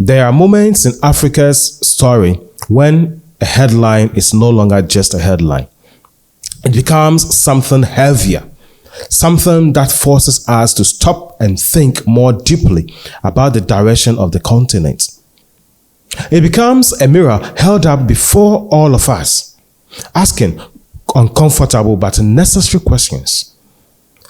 there are moments in Africa's story when a headline is no longer just a headline. It becomes something heavier, something that forces us to stop and think more deeply about the direction of the continent. It becomes a mirror held up before all of us, asking uncomfortable but necessary questions.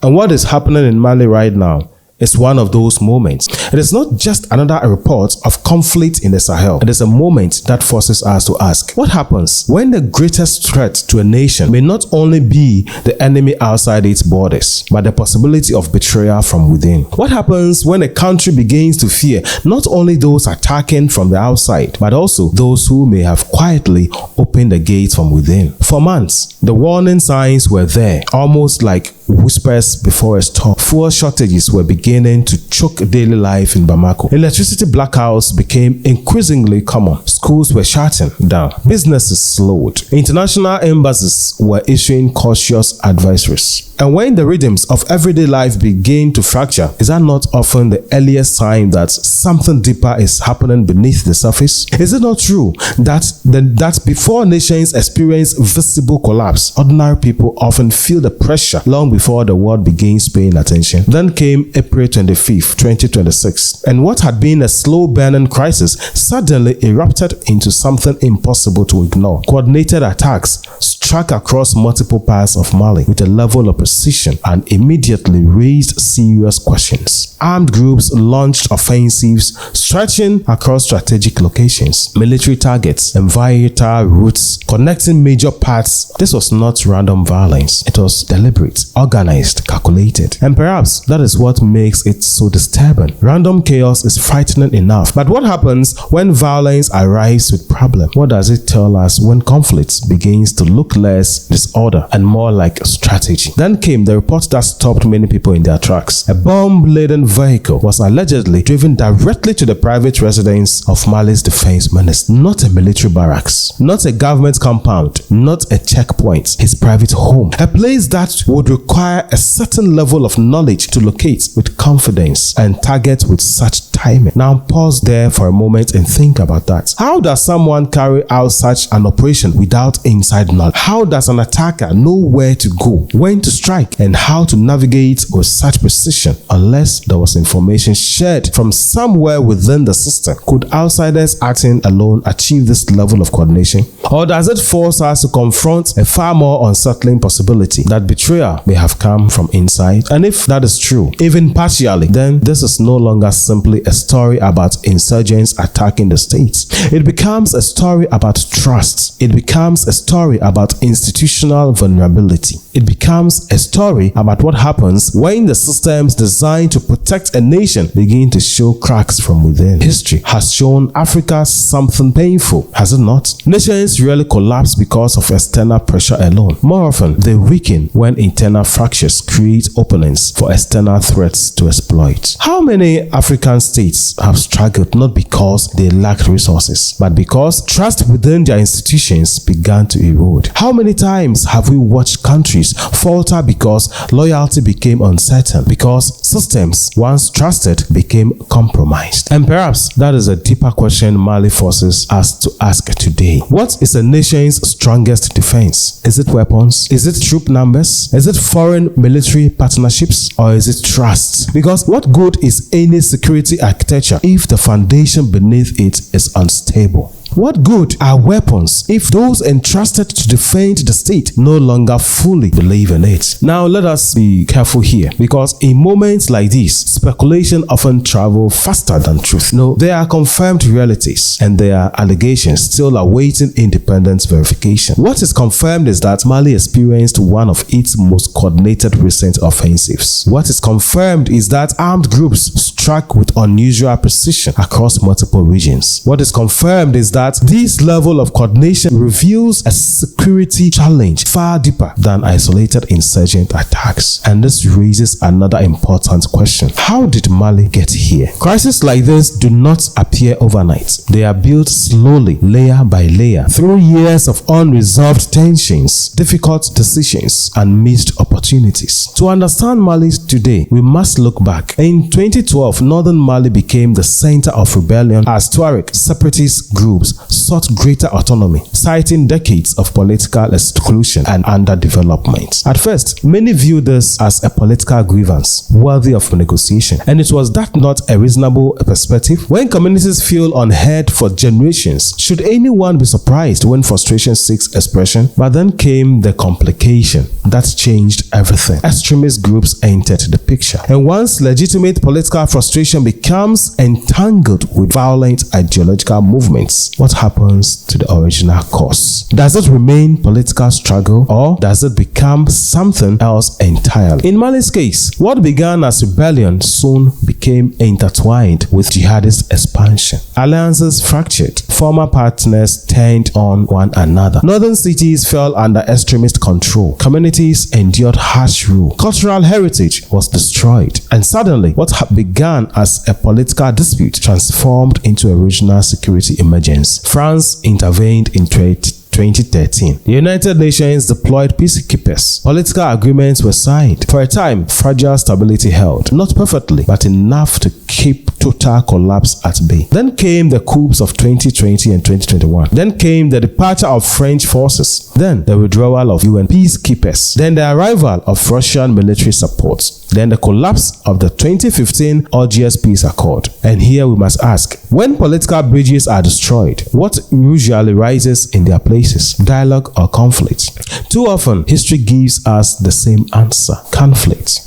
And what is happening in Mali right now is one of those moments. It is not just another report of conflict in the Sahel. It is a moment that forces us to ask, what happens when the greatest threat to a nation may not only be the enemy outside its borders, but the possibility of betrayal from within? What happens when a country begins to fear not only those attacking from the outside, but also those who may have quietly opened the gates from within? For months, the warning signs were there, almost like whispers before a storm. Fuel shortages were beginning to choke daily life in Bamako. Electricity blackouts became increasingly common. Schools were shutting down. Businesses slowed. International embassies were issuing cautious advisories. And when the rhythms of everyday life begin to fracture, is that not often the earliest sign that something deeper is happening beneath the surface? Is it not true that before nations experience visible collapse, ordinary people often feel the pressure long before the world begins paying attention? Then came April 25th, 2026, and what had been a slow-burning crisis suddenly erupted into something impossible to ignore. Coordinated attacks struck across multiple parts of Mali with a level of precision and immediately raised serious questions. Armed groups launched offensives stretching across strategic locations, military targets, and vital routes connecting major parts. This was not random violence. It was deliberate, organized, calculated. And perhaps that is what makes it so disturbing. Random chaos is frightening enough. But what happens when violence arrives with problem? What does it tell us when conflict begins to look less disorder and more like strategy? Then came the report that stopped many people in their tracks. A bomb-laden vehicle was allegedly driven directly to the private residence of Mali's defense minister. Not a military barracks, not a government compound, not a checkpoint, his private home. A place that would require a certain level of knowledge to locate with confidence and target with such timing. Now pause there for a moment and think about that. How does someone carry out such an operation without inside knowledge? How does an attacker know where to go, when to strike, and how to navigate with such precision unless there was information shared from somewhere within the system? Could outsiders acting alone achieve this level of coordination? Or does it force us to confront a far more unsettling possibility that betrayal may have come from inside? And if that is true, even partially, then this is no longer simply a story about insurgents attacking the state. It becomes a story about trust. It becomes a story about institutional vulnerability. It becomes a story about what happens when the systems designed to protect a nation begin to show cracks from within. History has shown Africa something painful, has it not? Nations rarely collapse because of external pressure alone. More often, they weaken when internal fractures create openings for external threats to exploit. How many African states have struggled not because they lacked resources, but because trust within their institutions began to erode? How many times have we watched countries falter because loyalty became uncertain, because systems once trusted became compromised? And perhaps that is a deeper question Mali forces us to ask today. What is a nation's strongest defense? Is it weapons? Is it troop numbers? Is it foreign military partnerships? Or is it trust? Because what good is any security architecture if the foundation beneath it is unstable? What good are weapons if those entrusted to defend the state no longer fully believe in it? Now let us be careful here, because in moments like these, speculation often travels faster than truth. No, there are confirmed realities and there are allegations still awaiting independent verification. What is confirmed is that Mali experienced one of its most coordinated recent offensives. What is confirmed is that armed groups struck with unusual precision across multiple regions. What is confirmed is that that this level of coordination reveals a security challenge far deeper than isolated insurgent attacks. And this raises another important question. How did Mali get here? Crises like this do not appear overnight. They are built slowly, layer by layer, through years of unresolved tensions, difficult decisions, and missed opportunities. To understand Mali today, we must look back. In 2012, northern Mali became the center of rebellion as Tuareg separatist groups sought greater autonomy, citing decades of political exclusion and underdevelopment. At first, many viewed this as a political grievance worthy of negotiation, and it was that not a reasonable perspective? When communities feel unheard for generations, should anyone be surprised when frustration seeks expression? But then came the complication that changed everything. Extremist groups entered the picture, and once legitimate political frustration becomes entangled with violent ideological movements, what happens to the original cause? Does it remain political struggle, or does it become something else entirely? In Mali's case, what began as rebellion soon became intertwined with jihadist expansion. Alliances fractured, former partners turned on one another. Northern cities fell under extremist control. Communities endured harsh rule. Cultural heritage was destroyed. And suddenly, what began as a political dispute transformed into a regional security emergency. France intervened in 2013. The United Nations deployed peacekeepers. Political agreements were signed. For a time, fragile stability held. Not perfectly, but enough to keep total collapse at bay. Then came the coups of 2020 and 2021. Then came the departure of French forces. Then the withdrawal of UN peacekeepers. Then the arrival of Russian military support. Then the collapse of the 2015 Algiers Peace Accord. And here we must ask, when political bridges are destroyed, what usually rises in their places? Dialogue or conflict? Too often, history gives us the same answer: conflict.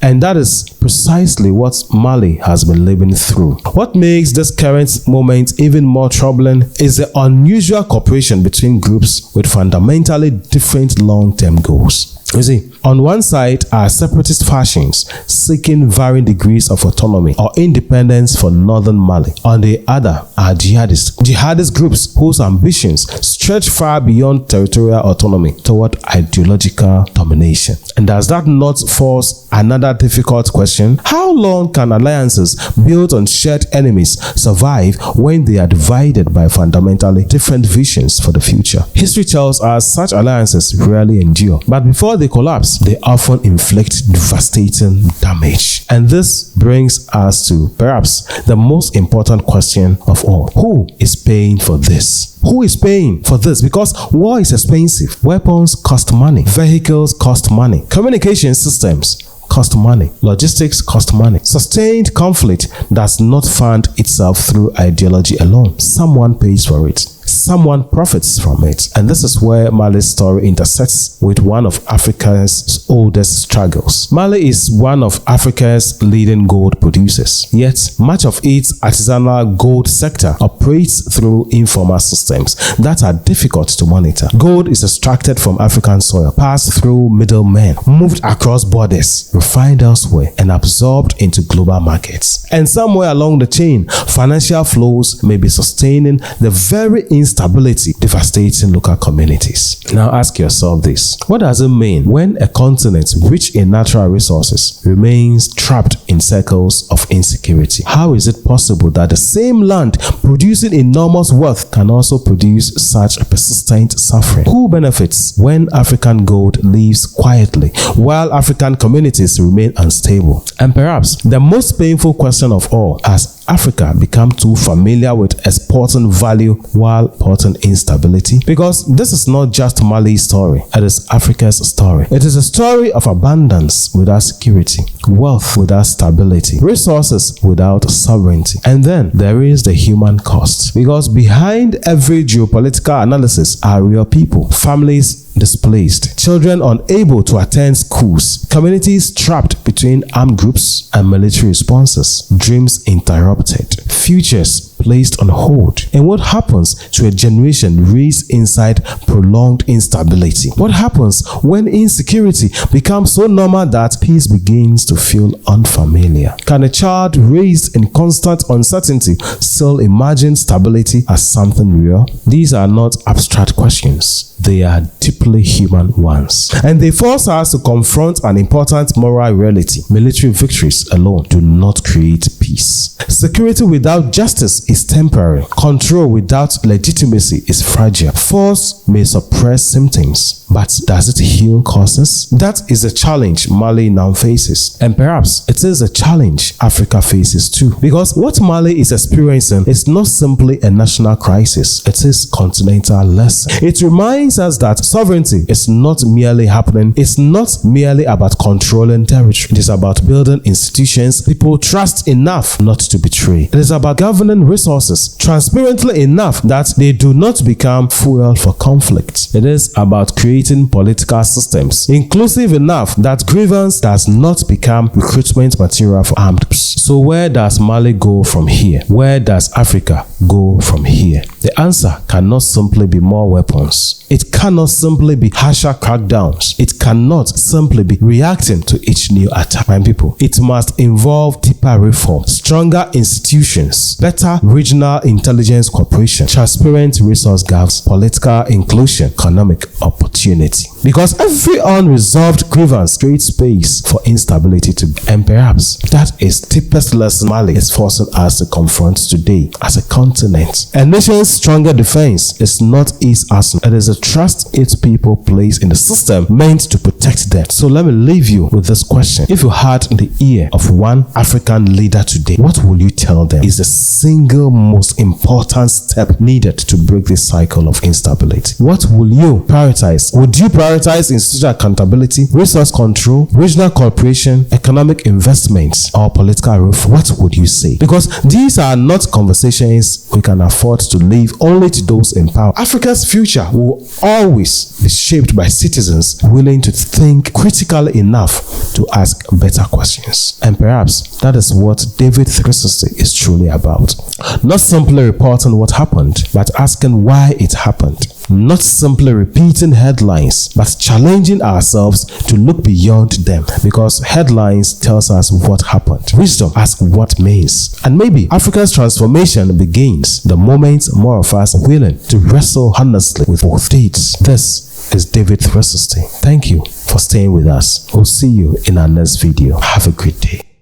And that is precisely what Mali has been living through. What makes this current moment even more troubling is the unusual cooperation between groups with fundamentally different long-term goals. You see, on one side are separatist factions seeking varying degrees of autonomy or independence for northern Mali. On the other are jihadist groups whose ambitions stretch far beyond territorial autonomy toward ideological domination. And does that not force another difficult question? How long can alliances built on shared enemies survive when they are divided by fundamentally different visions for the future? History tells us such alliances rarely endure, but before they collapse, they often inflict devastating damage. And this brings us to perhaps the most important question of all. Who is paying for this? Who is paying for this? Because war is expensive. Weapons cost money. Vehicles cost money. Communication systems cost money. Logistics cost money. Sustained conflict does not fund itself through ideology alone. Someone pays for it. Someone profits from it. And this is where Mali's story intersects with one of Africa's oldest struggles. Mali is one of Africa's leading gold producers. Yet, much of its artisanal gold sector operates through informal systems that are difficult to monitor. Gold is extracted from African soil, passed through middlemen, moved across borders, refined elsewhere, and absorbed into global markets. And somewhere along the chain, financial flows may be sustaining the very instability devastating local communities. Now ask yourself this: what does it mean when a continent rich in natural resources remains trapped in circles of insecurity? How is it possible that the same land producing enormous wealth can also produce such persistent suffering? Who benefits when African gold lives quietly while African communities remain unstable? And perhaps the most painful question of all, has Africa become too familiar with exporting value while importing instability? Because this is not just Mali's story, it is Africa's story. It is a story of abundance without security, wealth without stability, resources without sovereignty. And then there is the human cost. Because behind every geopolitical analysis are real people, families displaced, children unable to attend schools, communities trapped between armed groups and military responses, dreams interrupted, futures placed on hold? And what happens to a generation raised inside prolonged instability? What happens when insecurity becomes so normal that peace begins to feel unfamiliar? Can a child raised in constant uncertainty still imagine stability as something real? These are not abstract questions. They are deeply human ones. And they force us to confront an important moral reality. Military victories alone do not create peace. Security without justice is temporary. Control without legitimacy is fragile. Force may suppress symptoms, but does it heal causes? That is a challenge Mali now faces. And perhaps it is a challenge Africa faces too. Because what Mali is experiencing is not simply a national crisis. It is continental lesson. It reminds us that sovereignty is not merely happening. It's not merely about controlling territory. It is about building institutions people trust enough not to betray. It is about governing resources transparently enough that they do not become fuel for conflict. It is about creating political systems inclusive enough that grievance does not become recruitment material for armed groups. So where does Mali go from here? Where does Africa go from here? The answer cannot simply be more weapons. It cannot simply be harsher crackdowns. It cannot simply be reacting to each new attack. My people, it must involve deeper reform, stronger institutions, better regional intelligence cooperation, transparent resource gaps, political inclusion, economic opportunity. Because every unresolved grievance creates space for instability to be. And perhaps that is the deepest lesson Mali is forcing us to confront today as a continent. A nation's stronger defense is not its arsenal. It is a trust its people place in the system meant to protect them. So let me leave you with this question. If you had the ear of one African leader today, what will you tell them is the single most important step needed to break this cycle of instability? What will you prioritize? Would you prioritize institutional accountability, resource control, regional cooperation, economic investments, or political reform? What would you say? Because these are not conversations we can afford to leave only to those in power. Africa's future will always be shaped by citizens willing to think critically enough to ask better questions. And perhaps that is what David 360 is truly about. Not simply reporting what happened, but asking why it happened. Not simply repeating headlines, but challenging ourselves to look beyond them, because headlines tells us what happened. Wisdom asks what means. And maybe Africa's transformation begins the moment more of us are willing to wrestle honestly with both states. This is David 360. Thank you for staying with us. We'll see you in our next video. Have a great day.